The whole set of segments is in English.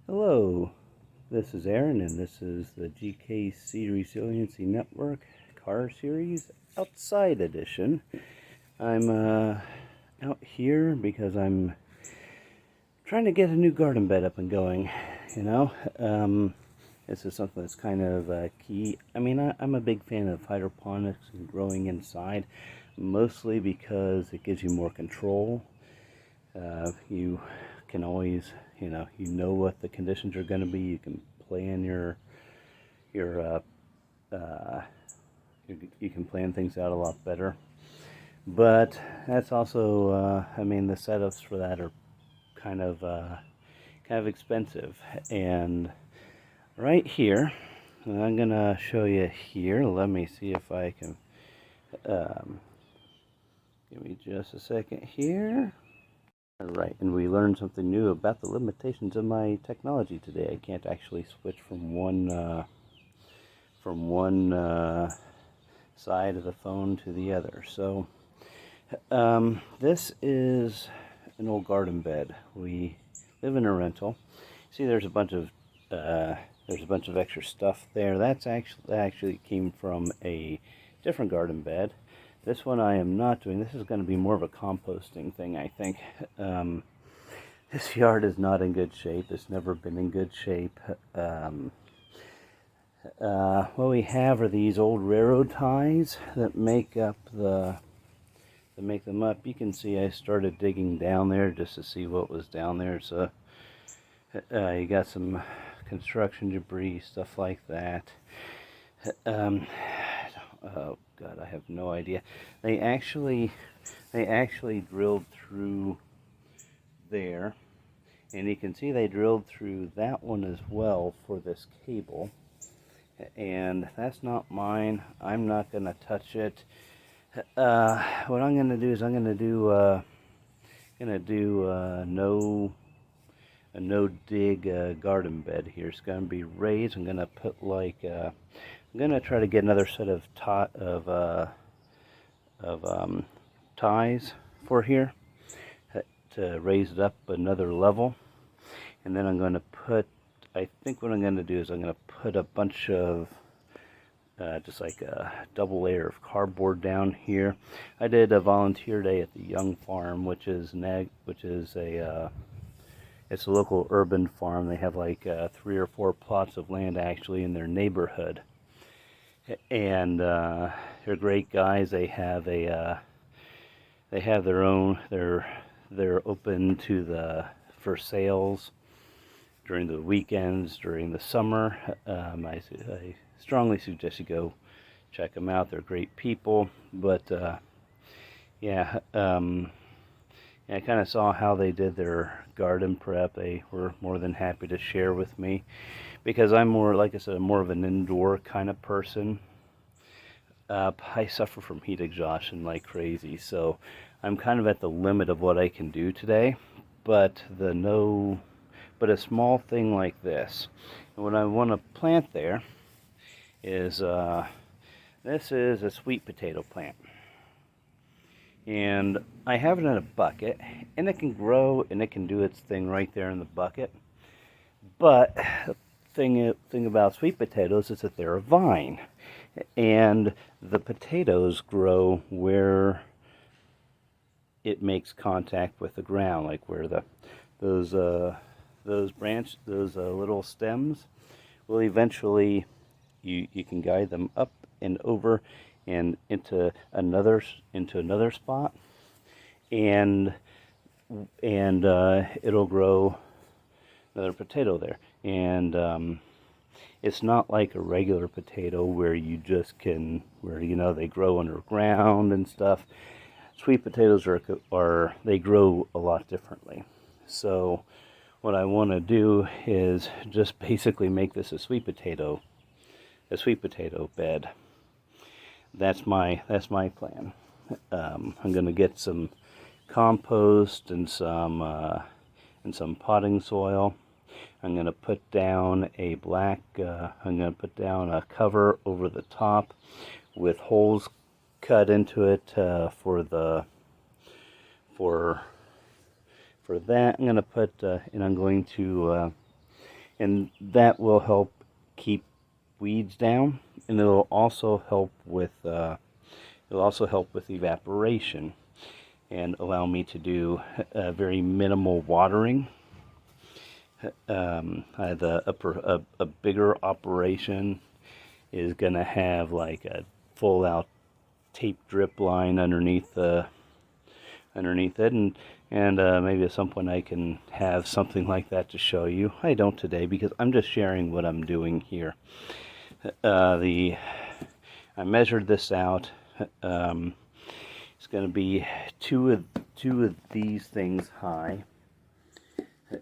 Hello, this is Aaron, and this is the GKC Resiliency Network Car Series Outside Edition. I'm out here because I'm trying to get a new garden bed up and going. This is something that's kind of key. I'm a big fan of hydroponics and growing inside, mostly because it gives you more control. You can always, you know what the conditions are going to be. You can plan your you can plan things out a lot better. But that's also, the setups for that are kind of expensive. And right here, I'm gonna show you here. Let me see if I can. Give me just a second here. Alright, and we learned something new about the limitations of my technology today. I can't actually switch from one side of the phone to the other. So this is an old garden bed. We live in a rental. See, there's a bunch of extra stuff there. That actually came from a different garden bed. This one I am not doing. This is going to be more of a composting thing, I think. This yard is not in good shape. It's never been in good shape. What we have are these old railroad ties that make them up. You can see I started digging down there just to see what was down there. So you got some construction debris, stuff like that. Oh God, I have no idea. They actually drilled through there, and you can see they drilled through that one as well for this cable. And that's not mine. I'm not gonna touch it. What I'm gonna do is I'm gonna do a no dig garden bed here. It's gonna be raised. I'm gonna put I'm gonna try to get another set of ties for here to raise it up another level, and then I'm going to put. I think what I'm going to do is I'm going to put a bunch of just like a double layer of cardboard down here. I did a volunteer day at the Young Farm, which is it's a local urban farm. They have like 3 or 4 plots of land actually in their neighborhood. And they're great guys. They have their own. They're open for sales during the weekends, during the summer. I strongly suggest you go check them out. They're great people. But I kind of saw how they did their garden prep. They were more than happy to share with me, because I'm more, like I said, I'm more of an indoor kind of person. I suffer from heat exhaustion like crazy, so I'm kind of at the limit of what I can do today. But a small thing like this, and what I want to plant there is this is a sweet potato plant, and I have it in a bucket, and it can grow and it can do its thing right there in the bucket. But the thing about sweet potatoes is that they're a vine, and the potatoes grow where it makes contact with the ground, like where those little stems will eventually, you can guide them up and over and into another spot, and it'll grow another potato there. And it's not like a regular potato where they grow underground and stuff. Sweet potatoes they grow a lot differently. So what I want to do is just basically make this a sweet potato bed. That's my plan. I'm going to get some compost and some potting soil. I'm going to put down a cover over the top with holes cut into it for that. I'm going to put, and I'm going to and that will help keep weeds down, and it'll also help with evaporation and allow me to do very minimal watering. A bigger operation is going to have like a full out tape drip line underneath it, and maybe at some point I can have something like that to show you. I don't today because I'm just sharing what I'm doing here. I measured this out. It's going to be two of these things high,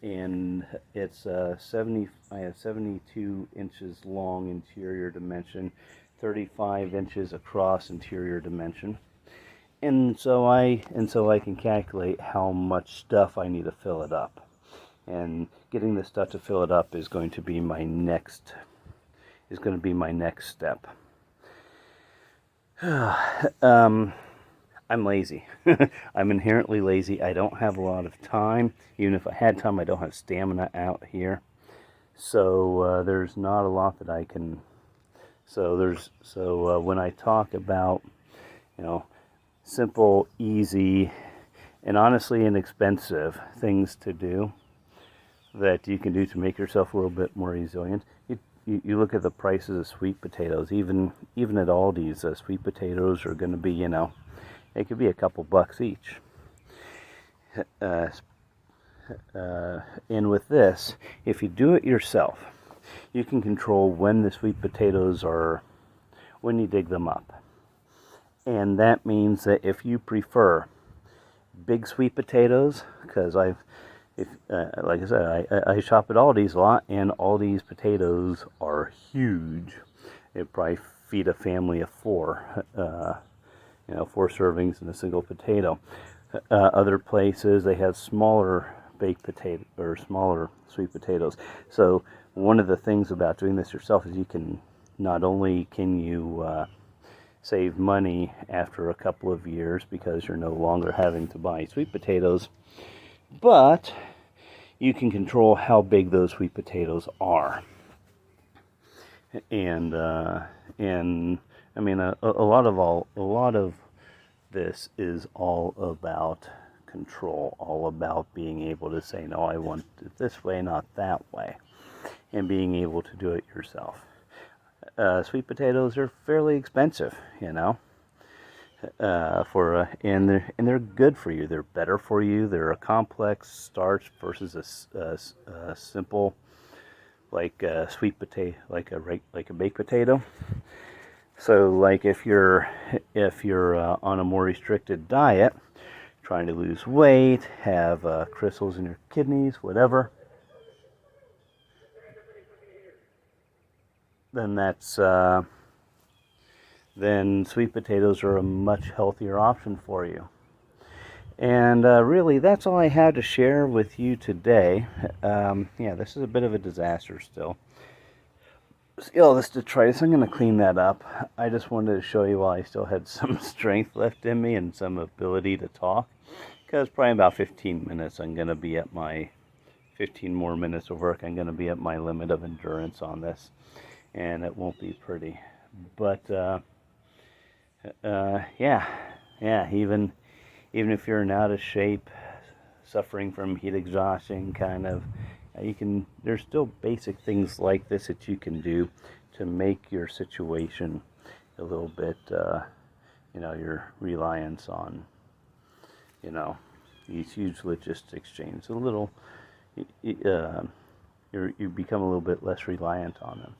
and it's I have 72 inches long interior dimension, 35 inches across interior dimension, and so I can calculate how much stuff I need to fill it up, and getting the stuff to fill it up is going to be my next step. I'm lazy. I'm inherently lazy. I don't have a lot of time. Even if I had time, I don't have stamina out here. So there's not a lot that I can. So when I talk about, simple, easy, and honestly inexpensive things to do that you can do to make yourself a little bit more resilient, you look at the prices of sweet potatoes. Even at Aldi's, sweet potatoes are going to be, it could be a couple bucks each. And with this, if you do it yourself, you can control when the sweet potatoes when you dig them up. And that means that if you prefer big sweet potatoes, because like I said, I shop at Aldi's a lot, and Aldi's potatoes are huge. It probably feed a family of 4. 4 servings in a single potato. Other places they have smaller baked potato or smaller sweet potatoes. So one of the things about doing this yourself is you can not only save money after a couple of years because you're no longer having to buy sweet potatoes, but you can control how big those sweet potatoes are. And I mean, a lot of this is all about control, all about being able to say, no, I want it this way, not that way, and being able to do it yourself. Sweet potatoes are fairly expensive, and they're good for you. They're better for you. They're a complex starch versus a simple, like a sweet potato, like a baked potato. So, like if you're on a more restricted diet, trying to lose weight, have crystals in your kidneys, whatever, then then sweet potatoes are a much healthier option for you. And really, that's all I had to share with you today. This is a bit of a disaster still. This detritus, I'm going to clean that up. I just wanted to show you while I still had some strength left in me and some ability to talk. Because probably about 15 minutes, I'm going to be at my 15 more minutes of work. I'm going to be at my limit of endurance on this, and it won't be pretty. But even if you're in out of shape, suffering from heat exhaustion, kind of. There's still basic things like this that you can do to make your situation a little bit, your reliance on, these huge logistics chains a little, you become a little bit less reliant on them.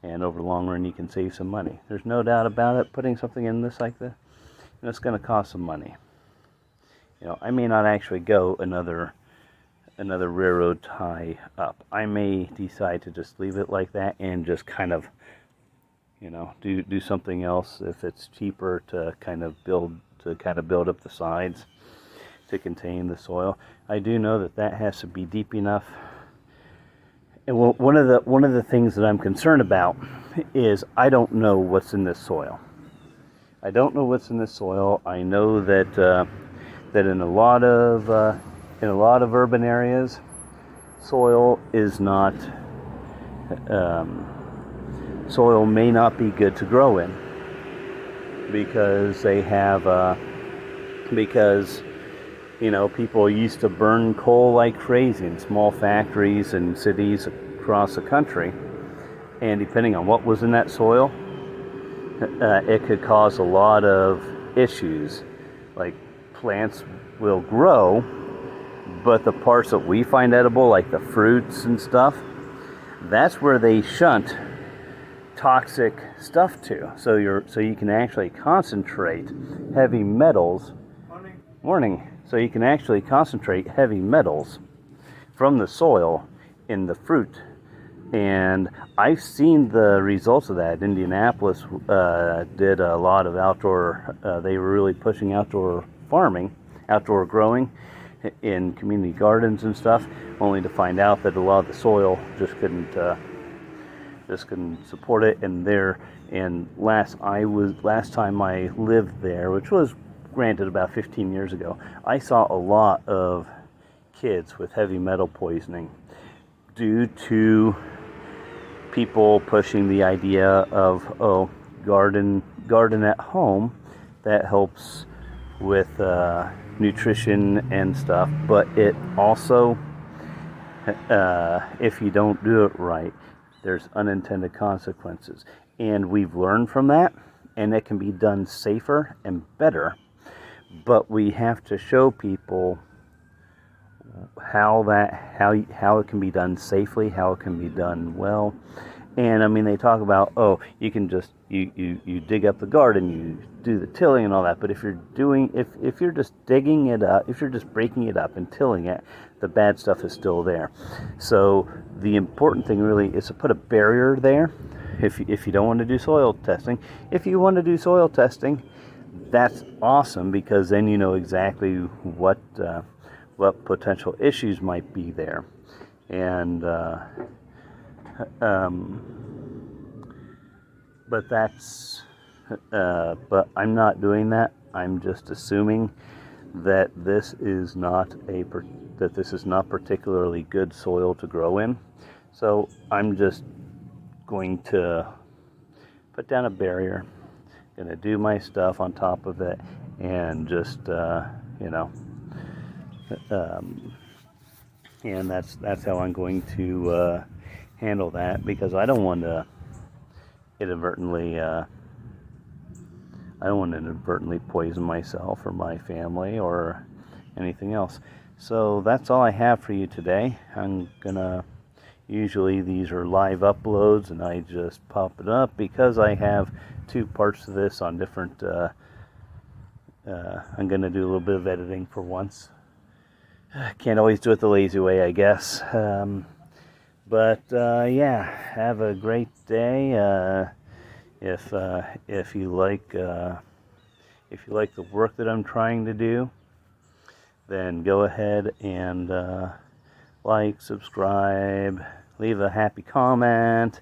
And over the long run, you can save some money. There's no doubt about it. Putting something in this like this, it's going to cost some money. I may not actually go another railroad tie up. I may decide to just leave it like that and just kind of, do something else if it's cheaper to kind of build up the sides to contain the soil. I do know that has to be deep enough. And one of the things that I'm concerned about is I don't know what's in this soil. I don't know what's in this soil. I know that in a lot of urban areas, soil is not soil may not be good to grow in because they have because people used to burn coal like crazy in small factories and cities across the country, and depending on what was in that soil, it could cause a lot of issues. Like, plants will grow, but the parts that we find edible, like the fruits and stuff, that's where they shunt toxic stuff to. So you can actually concentrate heavy metals. Morning. So you can actually concentrate heavy metals from the soil in the fruit. And I've seen the results of that. Indianapolis did a lot of outdoor, they were really pushing outdoor farming, outdoor growing in community gardens and stuff, only to find out that a lot of the soil just couldn't support it. And last time I lived there, which was granted about 15 years ago, I saw a lot of kids with heavy metal poisoning due to people pushing the idea of garden at home that helps with nutrition and stuff, but it also, if you don't do it right, there's unintended consequences. And we've learned from that, and it can be done safer and better, but we have to show people how it can be done safely, how it can be done well. And I mean, they talk about, you can just you dig up the garden, you do the tilling and all that, but if you're just digging it up, if you're just breaking it up and tilling it, the bad stuff is still there. So the important thing really is to put a barrier there. If you don't want to do soil testing, if you want to do soil testing, that's awesome, because then you know exactly what potential issues might be there. And but I'm not doing that. I'm just assuming that this is not particularly good soil to grow in. So I'm just going to put down a barrier, going to do my stuff on top of it, and just and that's how I'm going to handle that, because I don't want to inadvertently poison myself or my family or anything else. So that's all I have for you today. Usually these are live uploads, and I just pop it up because I have two parts to this on different, I'm going to do a little bit of editing for once. Can't always do it the lazy way, I guess. But have a great day. If you like the work that I'm trying to do, then go ahead and like, subscribe, leave a happy comment,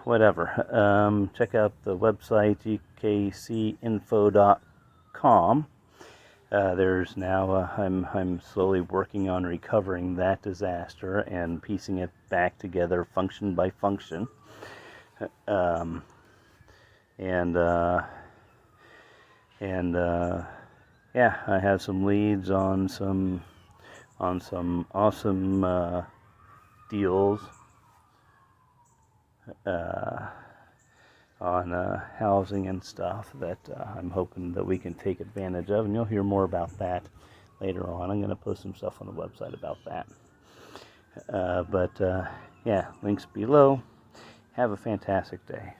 whatever. Check out the website gkcinfo.com. There's now I'm slowly working on recovering that disaster and piecing it back together function by function. I have some leads on some awesome deals on housing and stuff that I'm hoping that we can take advantage of, and you'll hear more about that later on. I'm going to post some stuff on the website about that. Links below. Have a fantastic day.